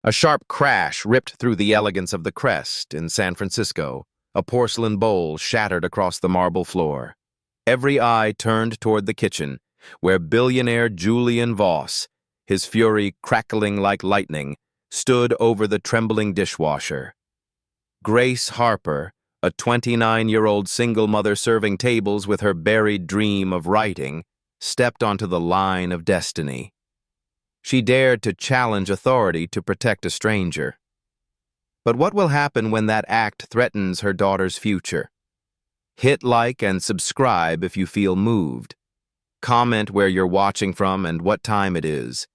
A sharp crash ripped through the elegance of the Crest in San Francisco. A porcelain bowl shattered across the marble floor. Every eye turned toward the kitchen, where billionaire Julian Voss, his fury crackling like lightning, stood over the trembling dishwasher. Grace Harper, a 29-year-old single mother serving tables with her buried dream of writing, stepped onto the line of destiny. She dared to challenge authority to protect a stranger. But what will happen when that act threatens her daughter's future? Hit like and subscribe if you feel moved. Comment where you're watching from and what time it is.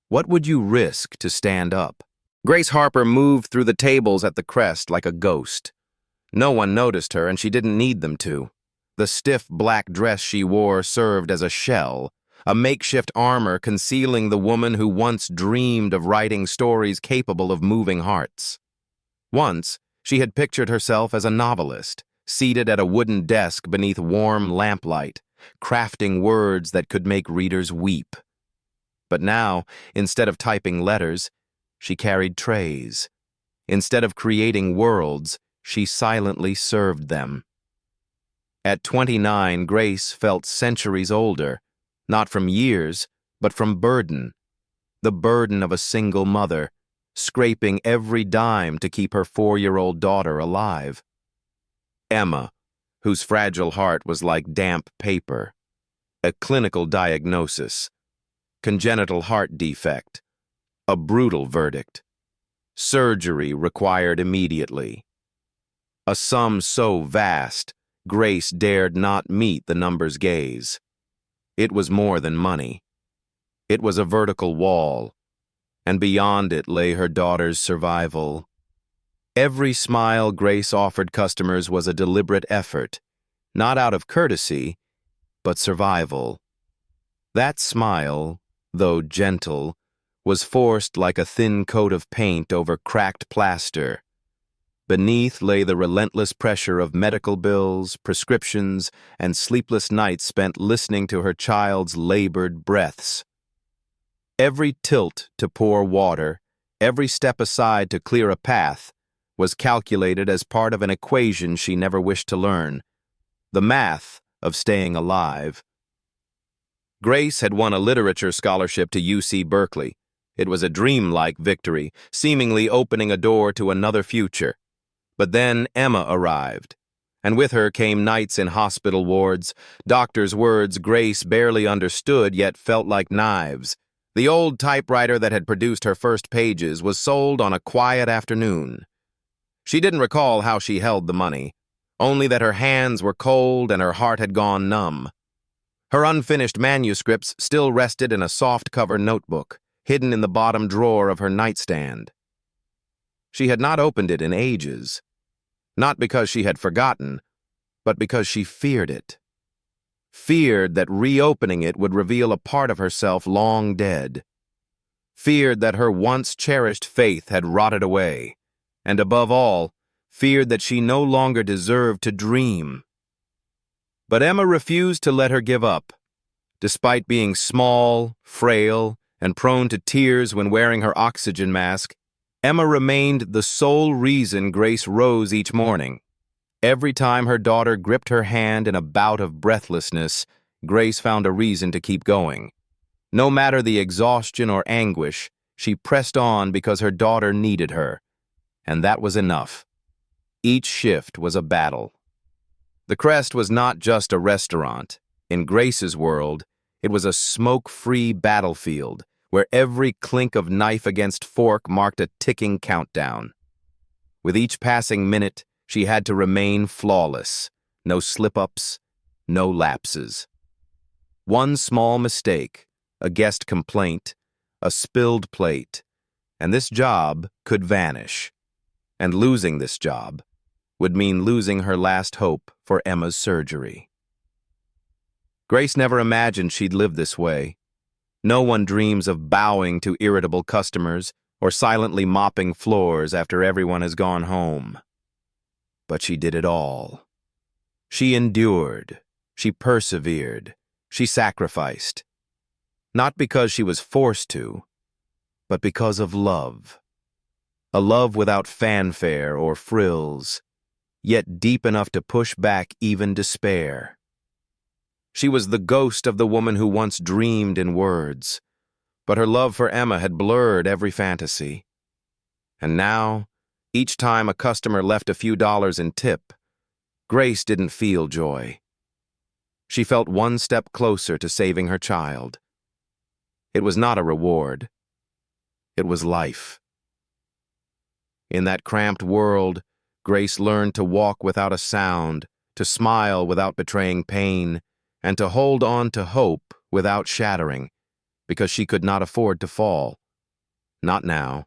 What would you risk to stand up? Grace Harper moved through the tables at the Crest like a ghost. No one noticed her, and she didn't need them to. The stiff black dress she wore served as a shell, a makeshift armor concealing the woman who once dreamed of writing stories capable of moving hearts. Once, she had pictured herself as a novelist, seated at a wooden desk beneath warm lamplight, crafting words that could make readers weep. But now, instead of typing letters, she carried trays. Instead of creating worlds, she silently served them. At 29, Grace felt centuries older, not from years, but from burden. The burden of a single mother, scraping every dime to keep her 4-year-old daughter alive. Emma, whose fragile heart was like damp paper. A clinical diagnosis. Congenital heart defect. A brutal verdict. Surgery required immediately. A sum so vast, Grace dared not meet the number's gaze. It was more than money. It was a vertical wall, and beyond it lay her daughter's survival. Every smile Grace offered customers was a deliberate effort, not out of courtesy, but survival. That smile, though gentle, was forced like a thin coat of paint over cracked plaster. Beneath lay the relentless pressure of medical bills, prescriptions, and sleepless nights spent listening to her child's labored breaths. Every tilt to pour water, every step aside to clear a path, was calculated as part of an equation she never wished to learn, the math of staying alive. Grace had won a literature scholarship to UC Berkeley. It was a dreamlike victory, seemingly opening a door to another future. But then Emma arrived, and with her came nights in hospital wards, doctors' words Grace barely understood yet felt like knives. The old typewriter that had produced her first pages was sold on a quiet afternoon. She didn't recall how she held the money, only that her hands were cold and her heart had gone numb. Her unfinished manuscripts still rested in a soft-cover notebook, hidden in the bottom drawer of her nightstand. She had not opened it in ages, not because she had forgotten, but because she feared it. Feared that reopening it would reveal a part of herself long dead. Feared that her once cherished faith had rotted away, and above all, feared that she no longer deserved to dream. But Emma refused to let her give up. Despite being small, frail, and prone to tears when wearing her oxygen mask, Emma remained the sole reason Grace rose each morning. Every time her daughter gripped her hand in a bout of breathlessness, Grace found a reason to keep going. No matter the exhaustion or anguish, she pressed on because her daughter needed her. And that was enough. Each shift was a battle. The Crest was not just a restaurant. In Grace's world, it was a smoke-free battlefield where every clink of knife against fork marked a ticking countdown. With each passing minute, she had to remain flawless. No slip-ups, no lapses. One small mistake, a guest complaint, a spilled plate, and this job could vanish. And losing this job would mean losing her last hope for Emma's surgery. Grace never imagined she'd live this way. No one dreams of bowing to irritable customers or silently mopping floors after everyone has gone home. But she did it all. She endured, she persevered, she sacrificed. Not because she was forced to, but because of love. a love without fanfare or frills, yet deep enough to push back even despair. She was the ghost of the woman who once dreamed in words, but her love for Emma had blurred every fantasy. And now, each time a customer left a few dollars in tip, Grace didn't feel joy. She felt one step closer to saving her child. It was not a reward. It was life. In that cramped world, Grace learned to walk without a sound, to smile without betraying pain, and to hold on to hope without shattering, because she could not afford to fall. Not now.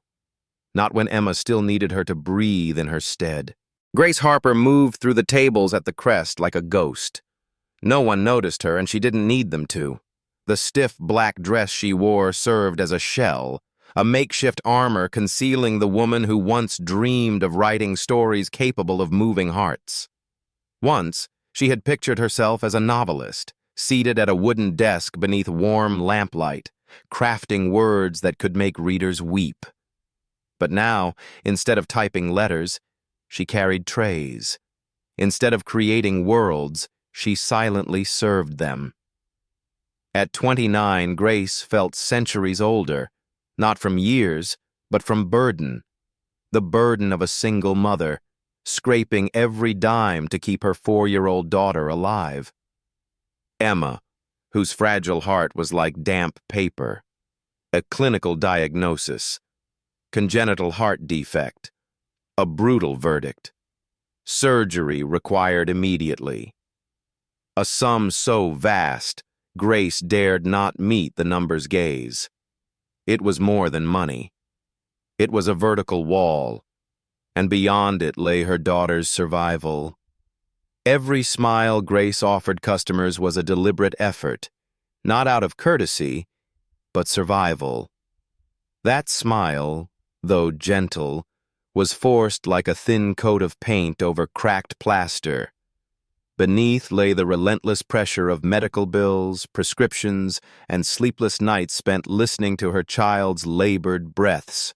Not when Emma still needed her to breathe in her stead. Grace Harper moved through the tables at the Crest like a ghost. No one noticed her, and she didn't need them to. The stiff black dress she wore served as a shell, a makeshift armor concealing the woman who once dreamed of writing stories capable of moving hearts. Once, she had pictured herself as a novelist, seated at a wooden desk beneath warm lamplight, crafting words that could make readers weep. But now, instead of typing letters, she carried trays. Instead of creating worlds, she silently served them. At 29, Grace felt centuries older, not from years, but from burden. The burden of a single mother, scraping every dime to keep her 4-year-old daughter alive. Emma, whose fragile heart was like damp paper. A clinical diagnosis. Congenital heart defect. A brutal verdict. Surgery required immediately. A sum so vast, Grace dared not meet the number's gaze. It was more than money. It was a vertical wall, and beyond it lay her daughter's survival. Every smile Grace offered customers was a deliberate effort, not out of courtesy, but survival. That smile, though gentle, was forced like a thin coat of paint over cracked plaster. Beneath lay the relentless pressure of medical bills, prescriptions, and sleepless nights spent listening to her child's labored breaths.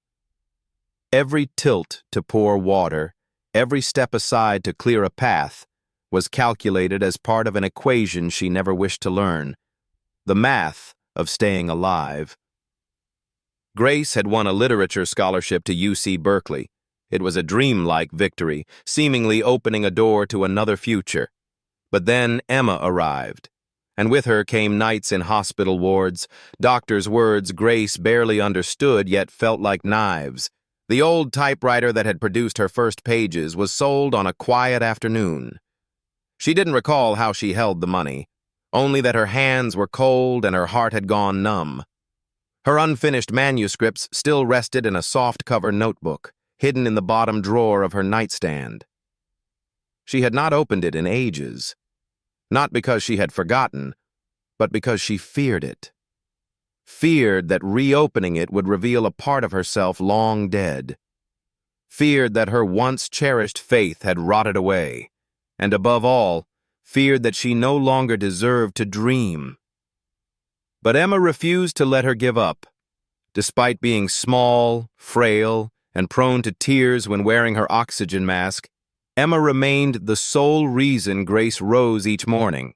Every tilt to pour water, every step aside to clear a path, was calculated as part of an equation she never wished to learn, the math of staying alive. Grace had won a literature scholarship to UC Berkeley. It was a dreamlike victory, seemingly opening a door to another future. But then Emma arrived, and with her came nights in hospital wards, doctors' words Grace barely understood yet felt like knives. The old typewriter that had produced her first pages was sold on a quiet afternoon. She didn't recall how she held the money, only that her hands were cold and her heart had gone numb. Her unfinished manuscripts still rested in a soft-cover notebook, hidden in the bottom drawer of her nightstand. She had not opened it in ages, not because she had forgotten, but because she feared it. Feared that reopening it would reveal a part of herself long dead. Feared that her once cherished faith had rotted away, and above all, feared that she no longer deserved to dream. But Emma refused to let her give up. Despite being small, frail, and prone to tears when wearing her oxygen mask, Emma remained the sole reason Grace rose each morning.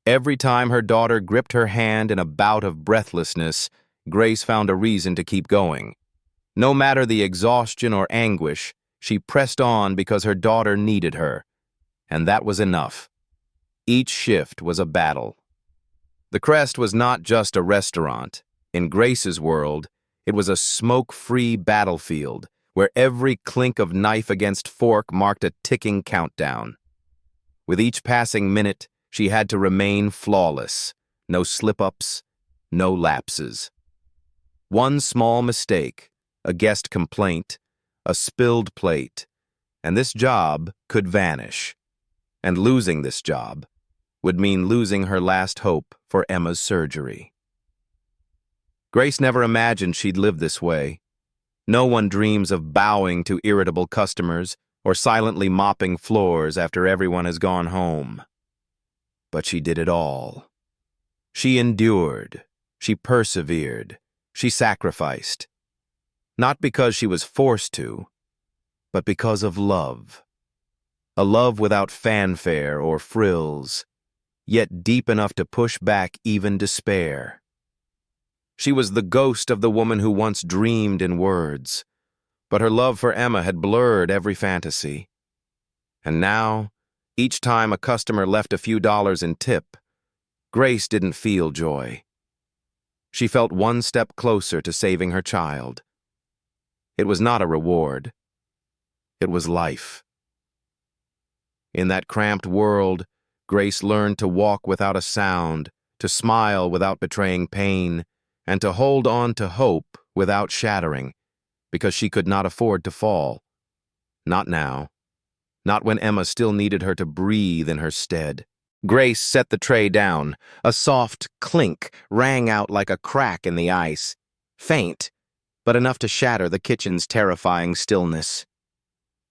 Every time her daughter gripped her hand in a bout of breathlessness, Grace found a reason to keep going. No matter the exhaustion or anguish, she pressed on because her daughter needed her. And that was enough. Each shift was a battle. The Crest was not just a restaurant. In Grace's world, it was a smoke-free battlefield, where every clink of knife against fork marked a ticking countdown. With each passing minute, she had to remain flawless. No slip-ups, no lapses. One small mistake, a guest complaint, a spilled plate, and this job could vanish. And losing this job would mean losing her last hope for Emma's surgery. Grace never imagined she'd live this way. No one dreams of bowing to irritable customers or silently mopping floors after everyone has gone home. But she did it all. She endured. She persevered. She sacrificed. Not because she was forced to, but because of love. A love without fanfare or frills, yet deep enough to push back even despair. She was the ghost of the woman who once dreamed in words, but her love for Emma had blurred every fantasy. And now, each time a customer left a few dollars in tip, Grace didn't feel joy. She felt one step closer to saving her child. It was not a reward. It was life. In that cramped world, Grace learned to walk without a sound, to smile without betraying pain, and to hold on to hope without shattering, because she could not afford to fall. Not now. Not when Emma still needed her to breathe in her stead. Grace set the tray down. A soft clink rang out like a crack in the ice. Faint, but enough to shatter the kitchen's terrifying stillness.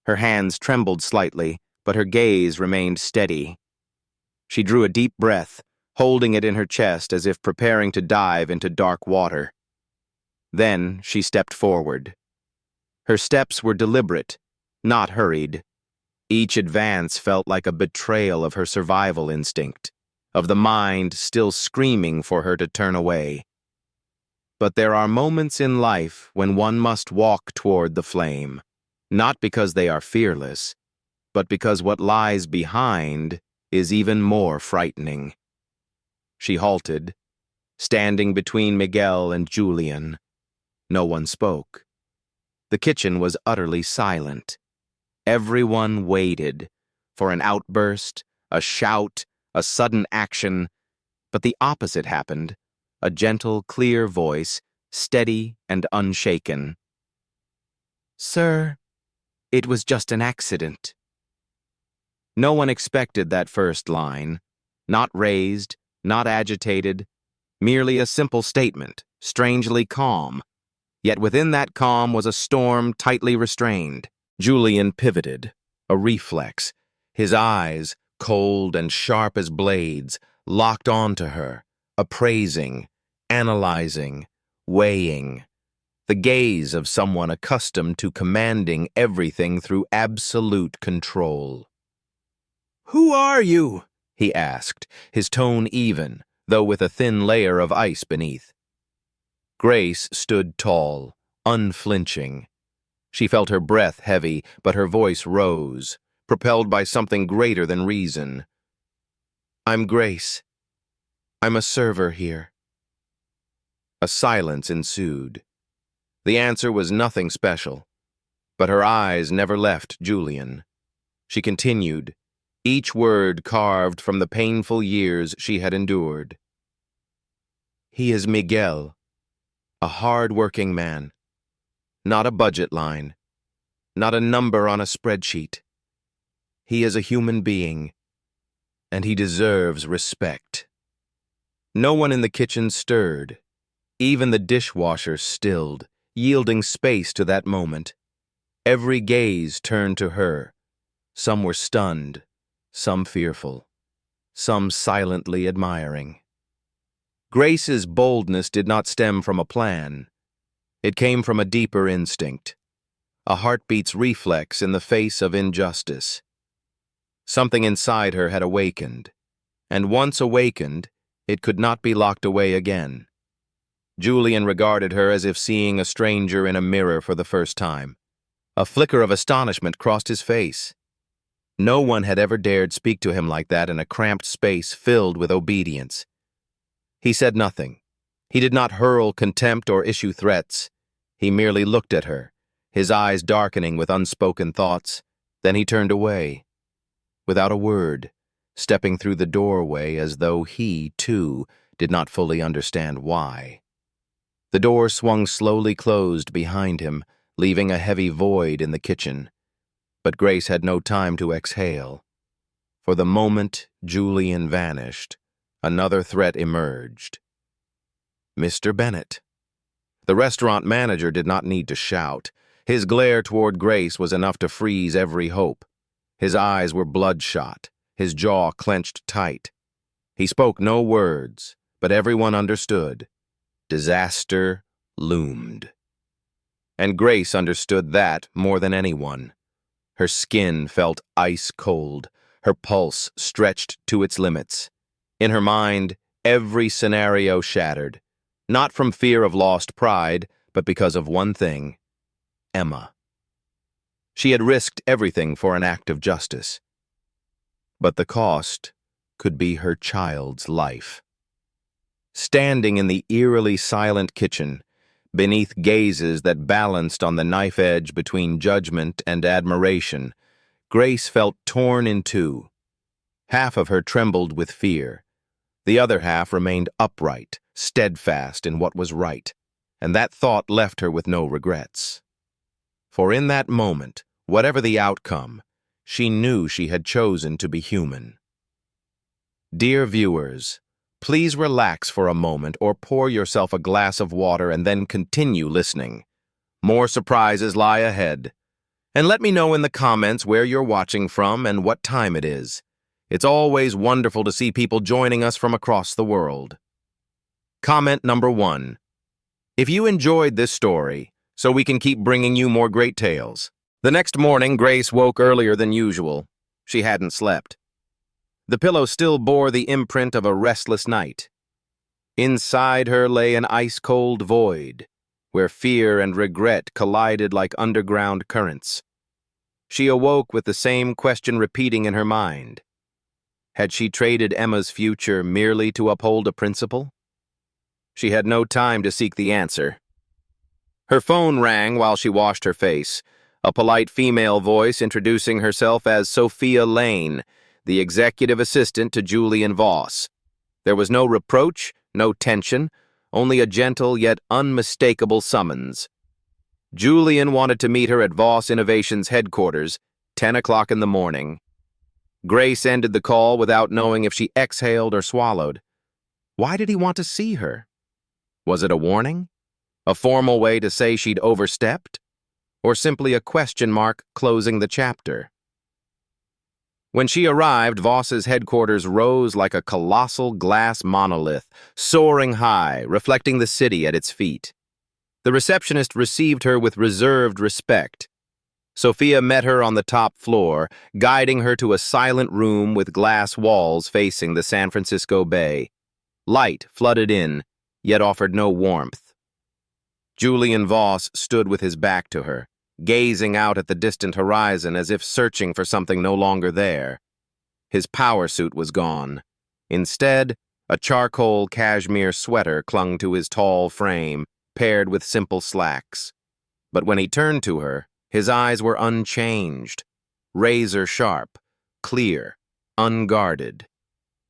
Her hands trembled slightly, but her gaze remained steady. She drew a deep breath, holding it in her chest as if preparing to dive into dark water. Then she stepped forward. Her steps were deliberate, not hurried. Each advance felt like a betrayal of her survival instinct, of the mind still screaming for her to turn away. But there are moments in life when one must walk toward the flame, not because they are fearless, but because what lies behind is even more frightening. She halted, standing between Miguel and Julian. No one spoke. The kitchen was utterly silent. Everyone waited for an outburst, a shout, a sudden action, but the opposite happened. A gentle, clear voice, steady and unshaken. "Sir, it was just an accident." No one expected that first line. Not raised, not agitated, merely a simple statement, strangely calm. Yet within that calm was a storm tightly restrained. Julian pivoted, a reflex. His eyes, cold and sharp as blades, locked onto her, appraising, analyzing, weighing. The gaze of someone accustomed to commanding everything through absolute control. "Who are you?" he asked, his tone even, though with a thin layer of ice beneath. Grace stood tall, unflinching. She felt her breath heavy, but her voice rose, propelled by something greater than reason. "I'm Grace. I'm a server here." A silence ensued. The answer was nothing special, but her eyes never left Julian. She continued, each word carved from the painful years she had endured. "He is Miguel, a hard-working man. Not a budget line, not a number on a spreadsheet. He is a human being, and he deserves respect." No one in the kitchen stirred. Even the dishwasher stilled, yielding space to that moment. Every gaze turned to her. Some were stunned, some fearful, some silently admiring. Grace's boldness did not stem from a plan. It came from a deeper instinct, a heartbeat's reflex in the face of injustice. Something inside her had awakened, and once awakened, it could not be locked away again. Julian regarded her as if seeing a stranger in a mirror for the first time. A flicker of astonishment crossed his face. No one had ever dared speak to him like that in a cramped space filled with obedience. He said nothing. He did not hurl contempt or issue threats. He merely looked at her, his eyes darkening with unspoken thoughts. Then he turned away, without a word, stepping through the doorway as though he, too, did not fully understand why. The door swung slowly closed behind him, leaving a heavy void in the kitchen. But Grace had no time to exhale. For the moment Julian vanished, another threat emerged. Mr. Bennett. The restaurant manager did not need to shout. His glare toward Grace was enough to freeze every hope. His eyes were bloodshot, his jaw clenched tight. He spoke no words, but everyone understood. Disaster loomed. And Grace understood that more than anyone. Her skin felt ice cold, her pulse stretched to its limits. In her mind, every scenario shattered, not from fear of lost pride, but because of one thing: Emma. She had risked everything for an act of justice. But the cost could be her child's life. Standing in the eerily silent kitchen, beneath gazes that balanced on the knife edge between judgment and admiration, Grace felt torn in two. Half of her trembled with fear. The other half remained upright, steadfast in what was right, and that thought left her with no regrets. For in that moment, whatever the outcome, she knew she had chosen to be human. Dear viewers, please relax for a moment or pour yourself a glass of water and then continue listening. More surprises lie ahead. And let me know in the comments where you're watching from and what time it is. It's always wonderful to see people joining us from across the world. Comment number 1. If you enjoyed this story, so we can keep bringing you more great tales. The next morning, Grace woke earlier than usual. She hadn't slept. The pillow still bore the imprint of a restless night. Inside her lay an ice-cold void, where fear and regret collided like underground currents. She awoke with the same question repeating in her mind. Had she traded Emma's future merely to uphold a principle? She had no time to seek the answer. Her phone rang while she washed her face, a polite female voice introducing herself as Sophia Lane, the executive assistant to Julian Voss. There was no reproach, no tension, only a gentle yet unmistakable summons. Julian wanted to meet her at Voss Innovations headquarters, 10 o'clock in the morning. Grace ended the call without knowing if she exhaled or swallowed. Why did he want to see her? Was it a warning? A formal way to say she'd overstepped? Or simply a question mark closing the chapter? When she arrived, Voss's headquarters rose like a colossal glass monolith, soaring high, reflecting the city at its feet. The receptionist received her with reserved respect. Sophia met her on the top floor, guiding her to a silent room with glass walls facing the San Francisco Bay. Light flooded in, yet offered no warmth. Julian Voss stood with his back to her, gazing out at the distant horizon as if searching for something no longer there. His power suit was gone. Instead, a charcoal cashmere sweater clung to his tall frame, paired with simple slacks. But when he turned to her, his eyes were unchanged, razor-sharp, clear, unguarded.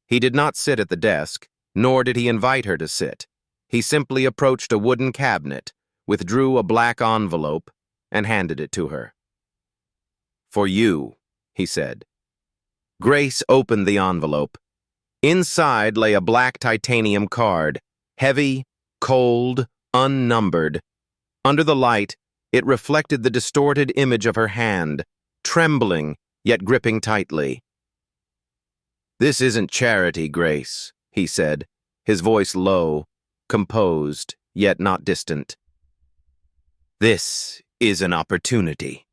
He did not sit at the desk, nor did he invite her to sit. He simply approached a wooden cabinet, withdrew a black envelope, and handed it to her. "For you," he said. Grace opened the envelope. Inside lay a black titanium card, heavy, cold, unnumbered. Under the light, it reflected the distorted image of her hand, trembling, yet gripping tightly. "This isn't charity, Grace," he said, his voice low, composed, yet not distant. "This is an opportunity."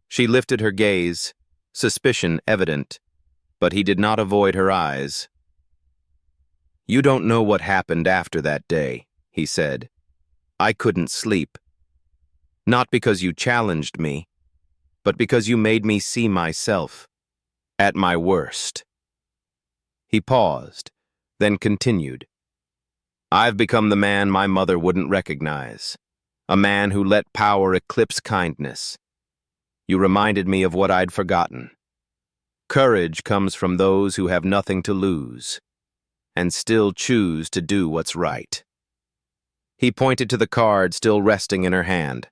She lifted her gaze, suspicion evident, but he did not avoid her eyes. "You don't know what happened after that day," he said. "I couldn't sleep. Not because you challenged me, but because you made me see myself at my worst." He paused, then continued. "I've become the man my mother wouldn't recognize, a man who let power eclipse kindness. You reminded me of what I'd forgotten. Courage comes from those who have nothing to lose, and still choose to do what's right." He pointed to the card still resting in her hand.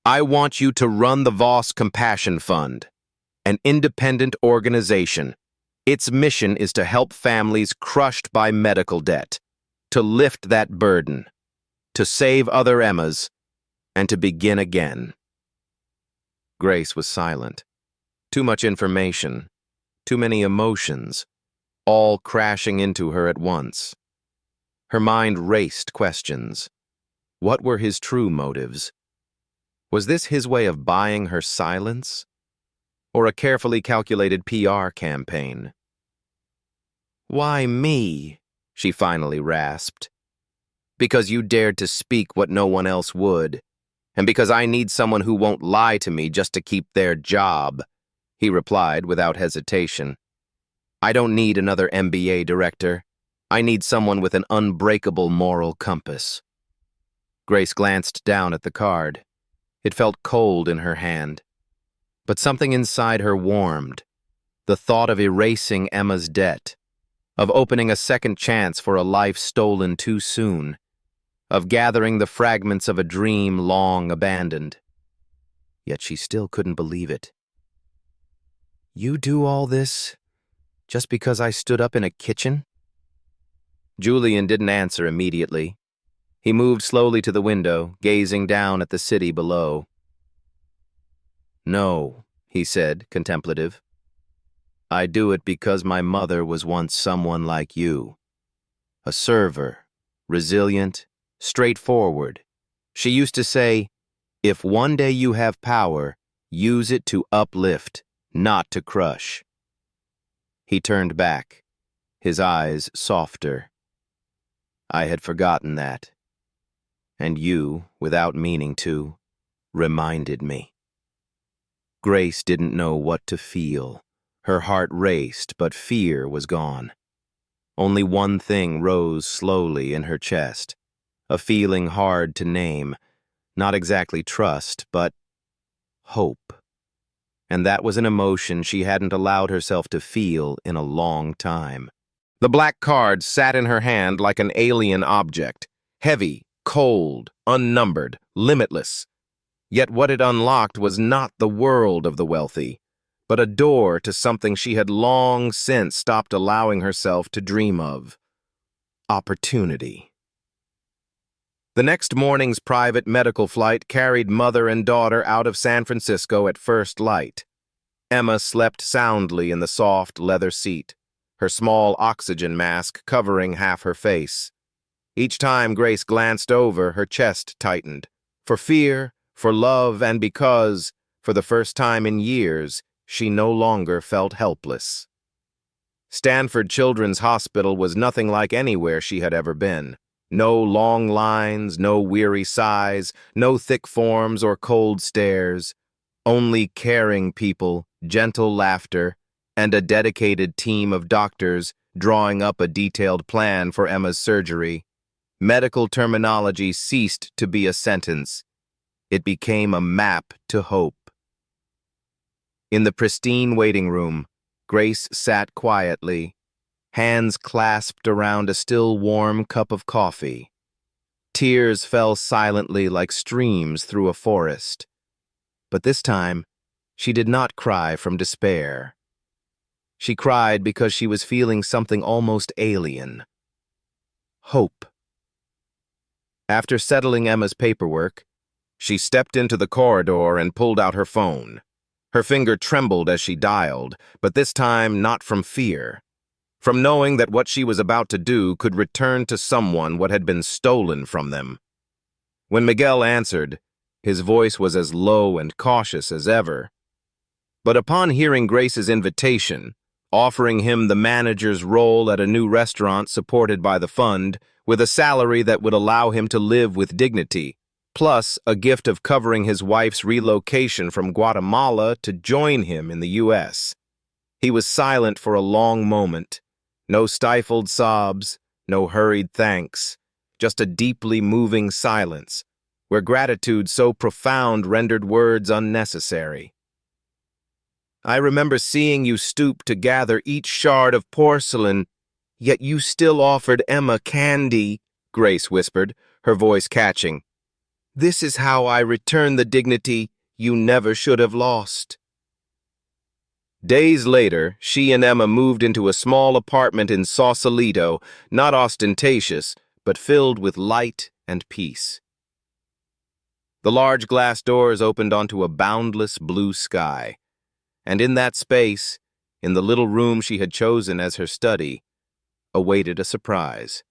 "I want you to run the Voss Compassion Fund, an independent organization. Its mission is to help families crushed by medical debt, to lift that burden, to save other Emmas, and to begin again." Grace was silent. Too much information, too many emotions, all crashing into her at once. Her mind raced questions. What were his true motives? Was this his way of buying her silence? Or a carefully calculated PR campaign? "Why me?" she finally rasped. "Because you dared to speak what no one else would, and because I need someone who won't lie to me just to keep their job," he replied without hesitation. "I don't need another MBA director. I need someone with an unbreakable moral compass." Grace glanced down at the card. It felt cold in her hand. But something inside her warmed. The thought of erasing Emma's debt, of opening a second chance for a life stolen too soon, of gathering the fragments of a dream long abandoned. Yet she still couldn't believe it. "You do all this just because I stood up in a kitchen?" Julian didn't answer immediately. He moved slowly to the window, gazing down at the city below. "No," he said, contemplative. "I do it because my mother was once someone like you. A server, resilient, straightforward. She used to say, 'If one day you have power, use it to uplift, not to crush.'" He turned back, his eyes softer. "I had forgotten that. And you, without meaning to, reminded me." Grace didn't know what to feel. Her heart raced, but fear was gone. Only one thing rose slowly in her chest, a feeling hard to name, not exactly trust, but hope. And that was an emotion she hadn't allowed herself to feel in a long time. The black card sat in her hand like an alien object, heavy, cold, unnumbered, limitless. Yet what it unlocked was not the world of the wealthy, but a door to something she had long since stopped allowing herself to dream of: opportunity. The next morning's private medical flight carried mother and daughter out of San Francisco at first light. Emma slept soundly in the soft leather seat, her small oxygen mask covering half her face. Each time Grace glanced over, her chest tightened. For fear, for love, and because, for the first time in years, she no longer felt helpless. Stanford Children's Hospital was nothing like anywhere she had ever been. No long lines, no weary sighs, no thick forms or cold stares. Only caring people, gentle laughter, and a dedicated team of doctors drawing up a detailed plan for Emma's surgery. Medical terminology ceased to be a sentence. It became a map to hope. In the pristine waiting room, Grace sat quietly, hands clasped around a still warm cup of coffee. Tears fell silently like streams through a forest. But this time, she did not cry from despair. She cried because she was feeling something almost alien: hope. After settling Emma's paperwork, she stepped into the corridor and pulled out her phone. Her finger trembled as she dialed, but this time not from fear. From knowing that what she was about to do could return to someone what had been stolen from them. When Miguel answered, his voice was as low and cautious as ever. But upon hearing Grace's invitation, offering him the manager's role at a new restaurant supported by the fund, with a salary that would allow him to live with dignity, plus a gift of covering his wife's relocation from Guatemala to join him in the U.S., he was silent for a long moment. No stifled sobs, no hurried thanks, just a deeply moving silence, where gratitude so profound rendered words unnecessary. "I remember seeing you stoop to gather each shard of porcelain, yet you still offered Emma candy," Grace whispered, her voice catching. "This is how I return the dignity you never should have lost." Days later, she and Emma moved into a small apartment in Sausalito, not ostentatious, but filled with light and peace. The large glass doors opened onto a boundless blue sky, and in that space, in the little room she had chosen as her study, awaited a surprise.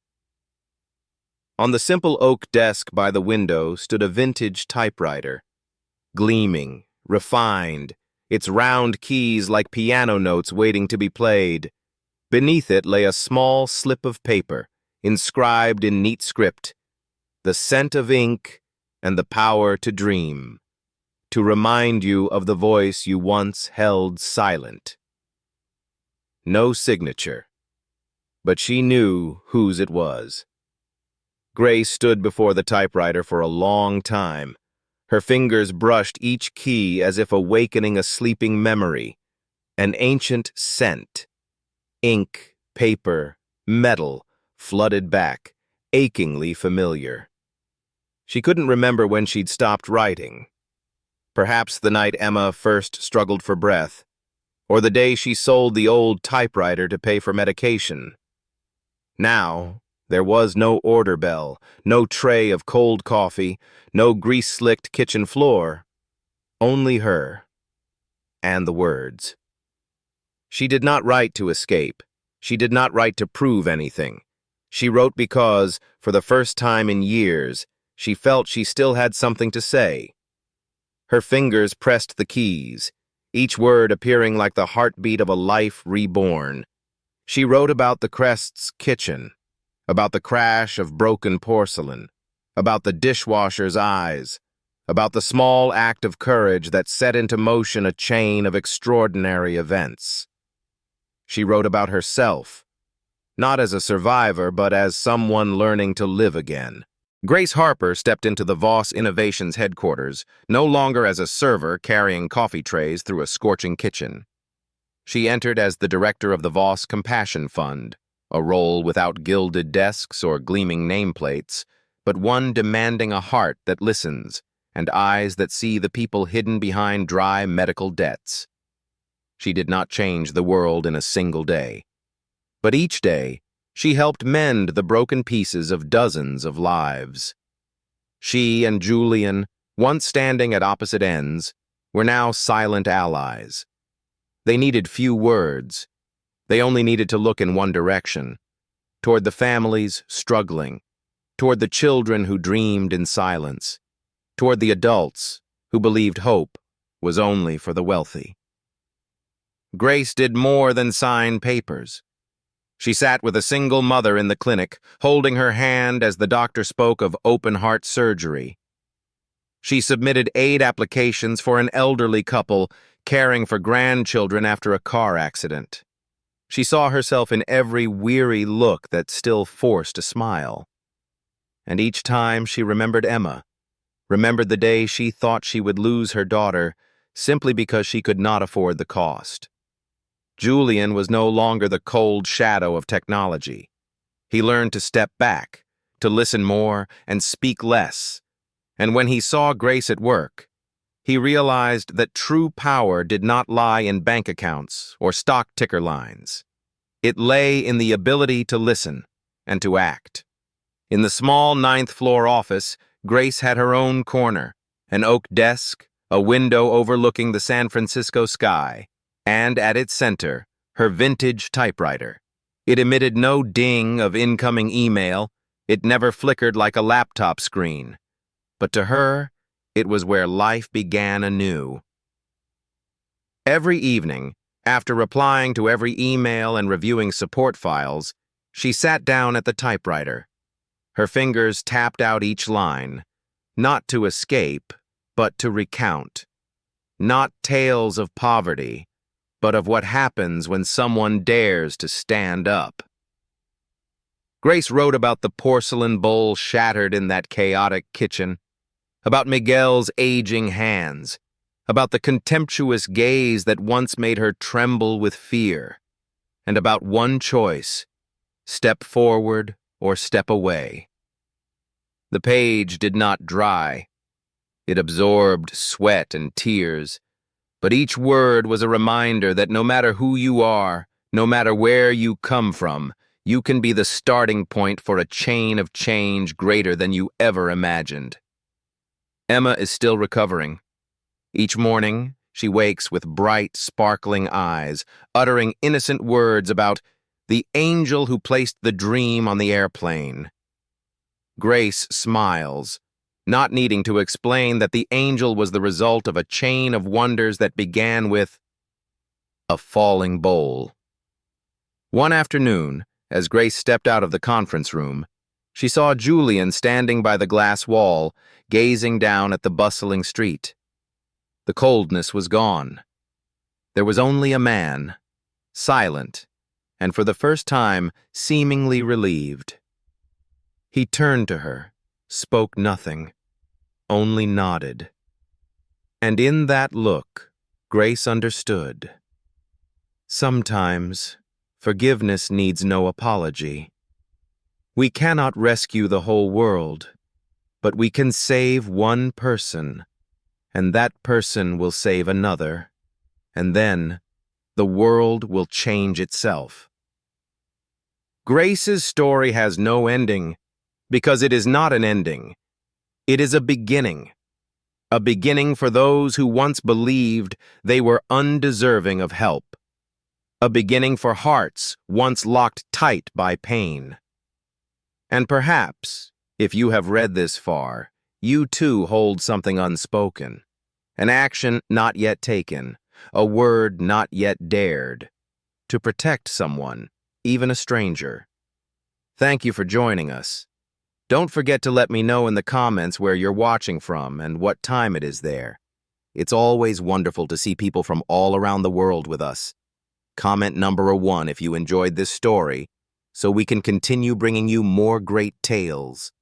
On the simple oak desk by the window stood a vintage typewriter, gleaming, refined, its round keys like piano notes waiting to be played. Beneath it lay a small slip of paper, inscribed in neat script, "The scent of ink and the power to dream, to remind you of the voice you once held silent." No signature, but she knew whose it was. Grace stood before the typewriter for a long time. Her fingers brushed each key as if awakening a sleeping memory. An ancient scent. Ink, paper, metal, flooded back, achingly familiar. She couldn't remember when she'd stopped writing. Perhaps the night Emma first struggled for breath, or the day she sold the old typewriter to pay for medication. Now, there was no order bell, no tray of cold coffee, no grease-slicked kitchen floor. Only her. And the words. She did not write to escape. She did not write to prove anything. She wrote because, for the first time in years, she felt she still had something to say. Her fingers pressed the keys, each word appearing like the heartbeat of a life reborn. She wrote about the Crest's kitchen, about the crash of broken porcelain, about the dishwasher's eyes, about the small act of courage that set into motion a chain of extraordinary events. She wrote about herself, not as a survivor, but as someone learning to live again. Grace Harper stepped into the Voss Innovations headquarters, no longer as a server carrying coffee trays through a scorching kitchen. She entered as the director of the Voss Compassion Fund, a role without gilded desks or gleaming nameplates, but one demanding a heart that listens and eyes that see the people hidden behind dry medical debts. She did not change the world in a single day, but each day she helped mend the broken pieces of dozens of lives. She and Julian, once standing at opposite ends, were now silent allies. They needed few words. They only needed to look in one direction, toward the families struggling, toward the children who dreamed in silence, toward the adults who believed hope was only for the wealthy. Grace did more than sign papers. She sat with a single mother in the clinic, holding her hand as the doctor spoke of open-heart surgery. She submitted aid applications for an elderly couple caring for grandchildren after a car accident. She saw herself in every weary look that still forced a smile. And each time she remembered Emma, remembered the day she thought she would lose her daughter simply because she could not afford the cost. Julian was no longer the cold shadow of technology. He learned to step back, to listen more and speak less. And when he saw Grace at work, he realized that true power did not lie in bank accounts or stock ticker lines. It lay in the ability to listen and to act. In the small ninth-floor office, Grace had her own corner, an oak desk, a window overlooking the San Francisco sky, and at its center, her vintage typewriter. It emitted no ding of incoming email. It never flickered like a laptop screen. But to her, it was where life began anew. Every evening, after replying to every email and reviewing support files, she sat down at the typewriter. Her fingers tapped out each line, not to escape, but to recount. Not tales of poverty, but of what happens when someone dares to stand up. Grace wrote about the porcelain bowl shattered in that chaotic kitchen, about Miguel's aging hands, about the contemptuous gaze that once made her tremble with fear, and about one choice: step forward or step away. The page did not dry. It absorbed sweat and tears, but each word was a reminder that no matter who you are, no matter where you come from, you can be the starting point for a chain of change greater than you ever imagined. Emma is still recovering. Each morning, she wakes with bright, sparkling eyes, uttering innocent words about the angel who placed the dream on the airplane. Grace smiles, not needing to explain that the angel was the result of a chain of wonders that began with a falling bowl. One afternoon, as Grace stepped out of the conference room, she saw Julian standing by the glass wall, gazing down at the bustling street. The coldness was gone. There was only a man, silent, and for the first time seemingly relieved. He turned to her, spoke nothing, only nodded. And in that look, Grace understood. Sometimes, forgiveness needs no apology. We cannot rescue the whole world, but we can save one person, and that person will save another, and then the world will change itself. Grace's story has no ending, because it is not an ending. It is a beginning for those who once believed they were undeserving of help, a beginning for hearts once locked tight by pain. And perhaps, if you have read this far, you too hold something unspoken, an action not yet taken, a word not yet dared, to protect someone, even a stranger. Thank you for joining us. Don't forget to let me know in the comments where you're watching from and what time it is there. It's always wonderful to see people from all around the world with us. Comment number 1 if you enjoyed this story, so we can continue bringing you more great tales.